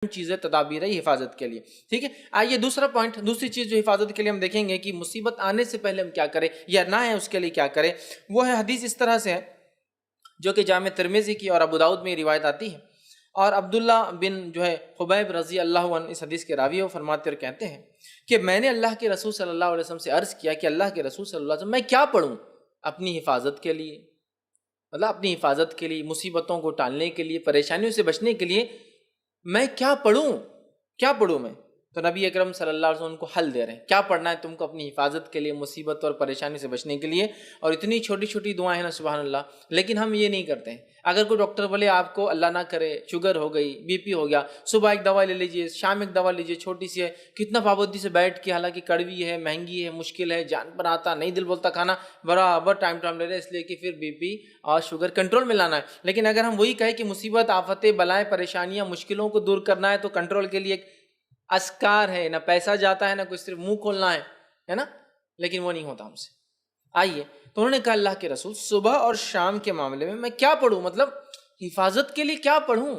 چیزیں تدابیر ہے حفاظت کے لیے. ٹھیک ہے. آئیے دوسرا پوائنٹ، دوسری چیز جو حفاظت کے لیے ہم دیکھیں گے کہ مصیبت آنے سے پہلے ہم کیا کریں یا نہ ہے اس کے لیے کیا کریں. وہ ہے حدیث اس طرح سے ہے جو کہ جامع ترمذی کی اور ابو داؤد میں روایت آتی ہے، اور عبداللہ بن جو ہے خبیب رضی اللہ عنہ اس حدیث کے راوی، وہ فرماتے اور کہتے ہیں کہ میں نے اللہ کے رسول صلی اللہ علیہ وسلم سے عرض کیا کہ اللہ کے رسول صلی اللہ علیہ وسلم میں کیا پڑھوں اپنی حفاظت کے لیے، مطلب اپنی حفاظت کے لیے، مصیبتوں کو ٹالنے کے لیے، پریشانیوں سے بچنے کے لیے میں کیا پڑھوں میں. تو نبی اکرم صلی اللہ علیہ وسلم ان کو حل دے رہے ہیں کیا پڑھنا ہے تم کو اپنی حفاظت کے لیے، مصیبت اور پریشانی سے بچنے کے لیے. اور اتنی چھوٹی چھوٹی دعائیں ہیں نا سبحان اللہ، لیکن ہم یہ نہیں کرتے ہیں. اگر کوئی ڈاکٹر بولے آپ کو اللہ نہ کرے شوگر ہو گئی، بی پی ہو گیا، صبح ایک دوا لے لیجئے، شام ایک دوا لیجئے، چھوٹی سی ہے، کتنا پابندی سے بیٹھ کے، حالانکہ کڑوی ہے، مہنگی ہے، مشکل ہے، جان پر آتا نہیں، دل بولتا کھانا، برابر ٹائم لے رہے اس لیے کہ پھر بی پی اور شوگر کنٹرول میں لانا ہے. لیکن اگر ہم وہی کہیں کہ مصیبت، آفتیں، بلائیں، پریشانیاں، مشکلوں کو دور کرنا ہے تو کنٹرول کے لیے ایک اذکار ہے، نہ پیسہ جاتا ہے، نہ کوئی صرف منہ کھولنا ہے نا، لیکن وہ نہیں ہوتا ہم سے. آئیے تو انہوں نے کہا اللہ کے رسول صبح اور شام کے معاملے میں کیا پڑھوں، مطلب حفاظت کے لیے کیا پڑھوں.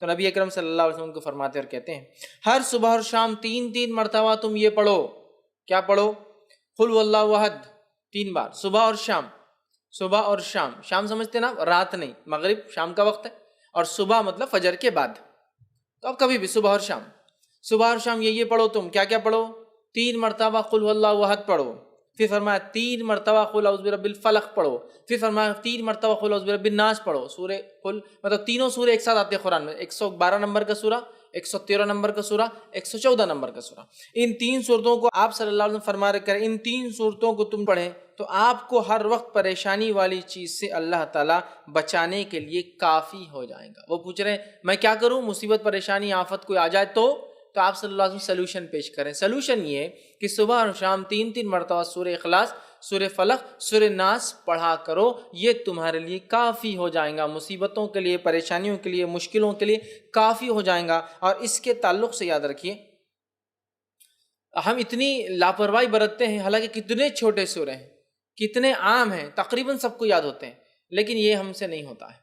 تو نبی اکرم صلی اللہ علیہ وسلم کو فرماتے اور کہتے ہیں ہر صبح اور شام 3 مرتبہ تم یہ پڑھو. کیا پڑھو؟ قل هو اللہ احد 3 بار صبح اور شام. صبح اور شام، شام سمجھتے نا رات نہیں، مغرب شام کا وقت ہے، اور صبح مطلب فجر کے بعد. تو اب کبھی بھی صبح اور شام، صبح اور شام یہ پڑھو. تم کیا کیا پڑھو؟ 3 مرتبہ قل هو اللہ احد پڑھو، پھر فرمایا 3 مرتبہ قل اعوذ برب الفلق پڑھو، پھر فرمایا 3 مرتبہ قل اعوذ برب الناس پڑھو. سورہ قل مطلب تینوں سورے ایک ساتھ آتے ہیں قرآن میں، 112 نمبر کا سورہ، 113 نمبر کا سورہ، 114 نمبر کا سورہ. ان 3 صورتوں کو آپ صلی اللہ علیہ وسلم فرما رہے کریں، ان 3 صورتوں کو تم پڑھیں تو آپ کو ہر وقت پریشانی والی چیز سے اللہ تعالیٰ بچانے کے لیے کافی ہو جائے گا. وہ پوچھ رہے ہیں میں کیا کروں، مصیبت، پریشانی، آفت کوئی آ جائے تو آپ صلی اللہ علیہ وسلم سلوشن پیش کریں. سلوشن یہ کہ صبح اور شام 3 مرتبہ سورہ اخلاص، سورہ فلق، سورہ ناس پڑھا کرو. یہ تمہارے لیے کافی ہو جائیں گا، مصیبتوں کے لیے، پریشانیوں کے لیے، مشکلوں کے لیے کافی ہو جائیں گا. اور اس کے تعلق سے یاد رکھیے ہم اتنی لاپرواہی برتتے ہیں، حالانکہ کتنے چھوٹے سورے ہیں، کتنے عام ہیں، تقریباً سب کو یاد ہوتے ہیں، لیکن یہ ہم سے نہیں ہوتا ہے،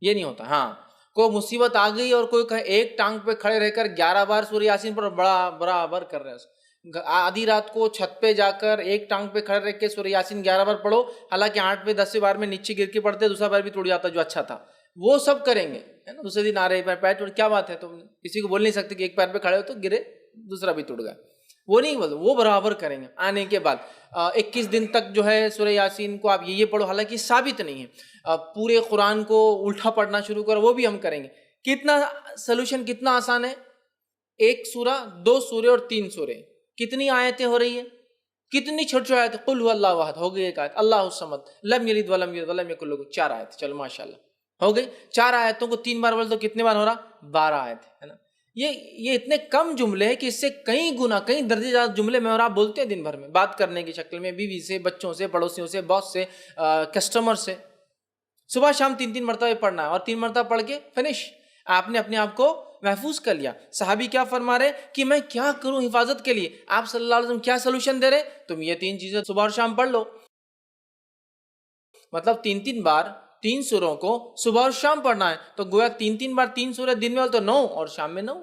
یہ نہیں ہوتا. ہاں کوئی مصیبت آ گئی اور کوئی کہے ایک ٹانگ پہ کھڑے رہ کر 11 بار سورہ یاسین پر برابر کر رہے ہیں. آدھی رات کو چھت پہ جا کر ایک ٹانگ پہ کھڑے رہ کے سورہ یاسین 11 بار پڑھو، حالانکہ 8 پہ 10 بار میں نیچے گر کے پڑھتے، دوسرا بار بھی ٹوٹ جاتا جو اچھا تھا. وہ سب کریں گے نا، دوسرے دن آ رہے پیر ٹوٹ، کیا بات ہے، تم کسی کو بول نہیں سکتے کہ ایک پیر پہ کھڑے ہو تو گرے دوسرا بھی ٹوٹ گیا. وہ نہیں بولتے، وہ برابر کریں گے. آنے کے بعد 21 دن تک جو ہے سورہ یاسین کو آپ یہ پڑھو، حالانکہ ثابت نہیں ہے. پورے قرآن کو الٹا پڑھنا شروع کرو، وہ بھی ہم کریں گے. کتنا سلوشن، کتنا آسان ہے. 1 سورہ، 2 سورے اور 3 سورے، کتنی آیتیں ہو رہی ہیں، کتنی چھوٹی چھوٹی آیتیں. قل هو اللہ احد ہو گئی ایک آیت، اللہ الصمد لم یلد ولم یولد ولم یکن لہ 4 آیت. چلو ماشاءاللہ ہو گئی. 4 آیتوں کو 3 بار بول تو کتنے بار ہو رہا؟ 12 آیت ہے نا. یہ اتنے کم جملے ہیں کہ اس سے کئی گنا، کئی درجے زیادہ جملے میں اور آپ بولتے ہیں دن بھر میں، بات کرنے کی شکل میں، بیوی سے، بچوں سے، پڑوسیوں سے، باس سے، کسٹمر سے. صبح شام 3 مرتبہ پڑھنا ہے، اور 3 مرتبہ پڑھ کے فنش. آپ نے اپنے آپ کو محفوظ کر لیا. صحابی کیا فرما رہے کہ میں کیا کروں حفاظت کے لیے، آپ صلی اللہ علیہ وسلم کیا سلوشن دے رہے، تم یہ 3 چیزیں صبح اور شام پڑھ لو. مطلب 3 بار 3 سوروں کو صبح اور شام پڑھنا ہے، تو گویا 3 بار 3 سورے دن میں، تو 9 اور شام میں 9،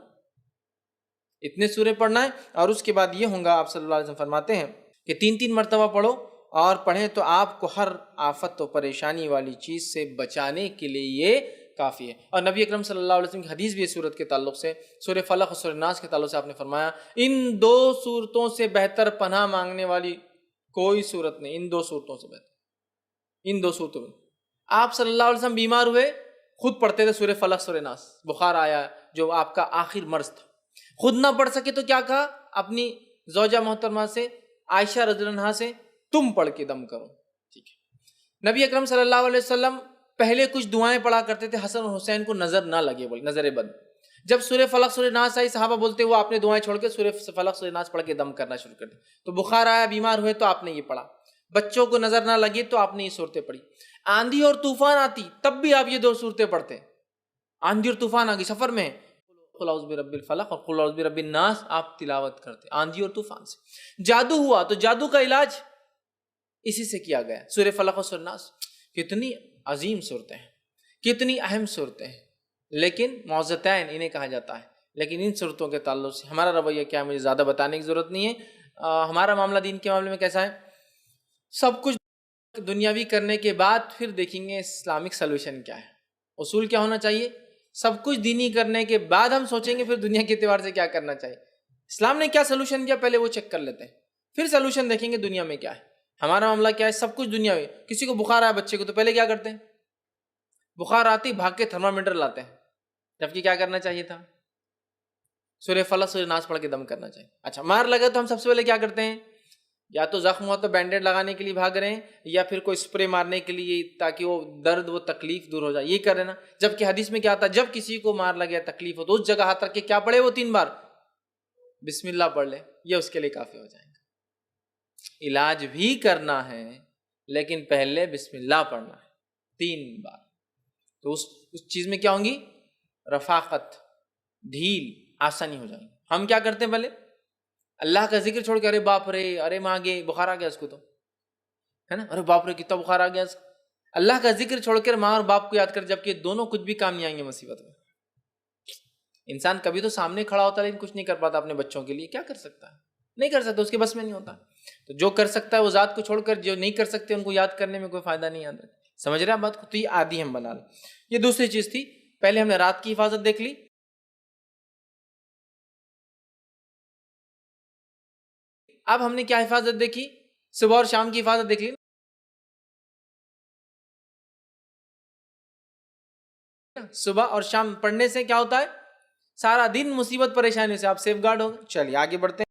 اتنے سورے پڑھنا ہے. اور اس کے بعد یہ ہوں گا، آپ صلی اللہ علیہ وسلم فرماتے ہیں کہ 3 مرتبہ پڑھو اور پڑھیں تو آپ کو ہر آفت و پریشانی والی چیز سے بچانے کے لیے یہ کافی ہے. اور نبی اکرم صلی اللہ علیہ وسلم کی حدیث بھی اس صورت کے تعلق سے، سورہ فلق اور سورہ ناس کے تعلق سے آپ نے فرمایا ان 2 صورتوں سے بہتر پناہ مانگنے والی کوئی صورت نہیں. ان 2 صورتوں سے بہتر، ان 2 صورتوں میں. آپ صلی اللہ علیہ وسلم بیمار ہوئے، خود پڑھتے تھے سورہ فلق سورہ ناس. بخار آیا جو آپ کا آخر مرض تھا، خود نہ پڑھ سکے تو کیا کہا اپنی زوجہ محترمہ سے، عائشہ رضی اللہ عنہا سے، تم پڑھ کے دم کرو. ٹھیک ہے. نبی اکرم صلی اللہ علیہ وسلم پہلے کچھ دعائیں پڑھا کرتے تھے حسن اور حسین کو نظر نہ لگے، بول نظر بد. جب سورہ فلق سورہ ناس آئی، صحابہ بولتے وہ آپ نے دعائیں چھوڑ کے سورہ فلق سورہ ناس پڑھ کے دم کرنا شروع کر دیا. تو بخار آیا، بیمار ہوئے تو آپ نے یہ پڑھا. بچوں کو نظر نہ لگی تو آپ نے یہ صورتیں پڑھی. آندھی اور طوفان آتی تب بھی آپ یہ 2 صورتیں پڑھتے. آندھی اور طوفان آ گئی سفر میں، قل اعوذ برب الفلق اور قل اعوذ برب الناس آپ تلاوت کرتے آندھی اور طوفان سے. جادو ہوا تو جادو کا علاج اسی سے کیا گیا، سورہ فلق اور سورہ ناس. کتنی عظیم صورتیں ہیں، کتنی اہم صورتیں ہیں. لیکن معوذتین انہیں کہا جاتا ہے. لیکن ان صورتوں کے تعلق سے ہمارا رویہ کیا ہے مجھے زیادہ بتانے کی ضرورت نہیں ہے. ہمارا معاملہ دین کے معاملے میں کیسا ہے؟ سب کچھ دنیاوی کرنے کے بعد پھر دیکھیں گے اسلامک سلوشن کیا ہے. اصول کیا ہونا چاہیے؟ سب کچھ دینی کرنے کے بعد ہم سوچیں گے پھر دنیا کے اعتبار سے کیا کرنا چاہیے. اسلام نے کیا سلوشن دیا پہلے وہ چیک کر لیتے ہیں, پھر سلوشن دیکھیں گے دنیا میں کیا ہے. ہمارا معاملہ کیا ہے؟ سب کچھ دنیاوی. کسی کو بخار آیا بچے کو تو پہلے کیا کرتے ہیں؟ بخار آتی بھاگ کے تھرمامیٹر لاتے ہیں, جبکہ کیا کرنا چاہیے تھا؟ سورہ فلق سورہ ناس پڑھ کے دم کرنا چاہیے. اچھا مار لگا تو ہم سب سے پہلے کیا کرتے ہیں؟ یا تو زخم ہوا تو بینڈیڈ لگانے کے لیے بھاگ رہے ہیں, یا پھر کوئی اسپرے مارنے کے لیے تاکہ وہ درد وہ تکلیف دور ہو جائے, یہ کر رہے نا. جبکہ حدیث میں کیا آتا ہے؟ جب کسی کو مار لگے تکلیف ہو تو اس جگہ ہاتھ رکھ کے کیا پڑھے وہ 3 بار بسم اللہ پڑھ لے, یہ اس کے لیے کافی ہو جائے گا. علاج بھی کرنا ہے لیکن پہلے بسم اللہ پڑھنا ہے 3 بار. تو اس چیز میں کیا ہوں گی؟ رفاقت, ڈھیل, آسانی ہو جائے گی. ہم کیا کرتے ہیں پہلے اللہ کا ذکر چھوڑ کے ارے باپ رے, ارے ماں گے بخار آ گیا اس کو تو ہے نا, ارے باپ رے کتنا بخار آ گیا اس کو. اللہ کا ذکر چھوڑ کر ماں اور باپ کو یاد کر, جبکہ دونوں کچھ بھی کام نہیں آئیں گے مصیبت میں. انسان کبھی تو سامنے کھڑا ہوتا ہے لیکن کچھ نہیں کر پاتا اپنے بچوں کے لیے. کیا کر سکتا ہے؟ نہیں کر سکتا, اس کے بس میں نہیں ہوتا. تو جو کر سکتا ہے وہ ذات کو چھوڑ کر جو نہیں کر سکتے ان کو یاد کرنے میں کوئی فائدہ نہیں آتا. سمجھ رہے ہیں بات کو؟ تو یہ عادی ہم بنا لیں. یہ دوسری چیز تھی. پہلے ہم نے رات کی حفاظت دیکھ لی, اب ہم نے کیا حفاظت دیکھی؟ صبح اور شام کی حفاظت دیکھ لی. صبح اور شام پڑھنے سے کیا ہوتا ہے؟ سارا دن مصیبت پریشانی سے آپ سیف گارڈ ہو گئے. چلیے آگے بڑھتے ہیں.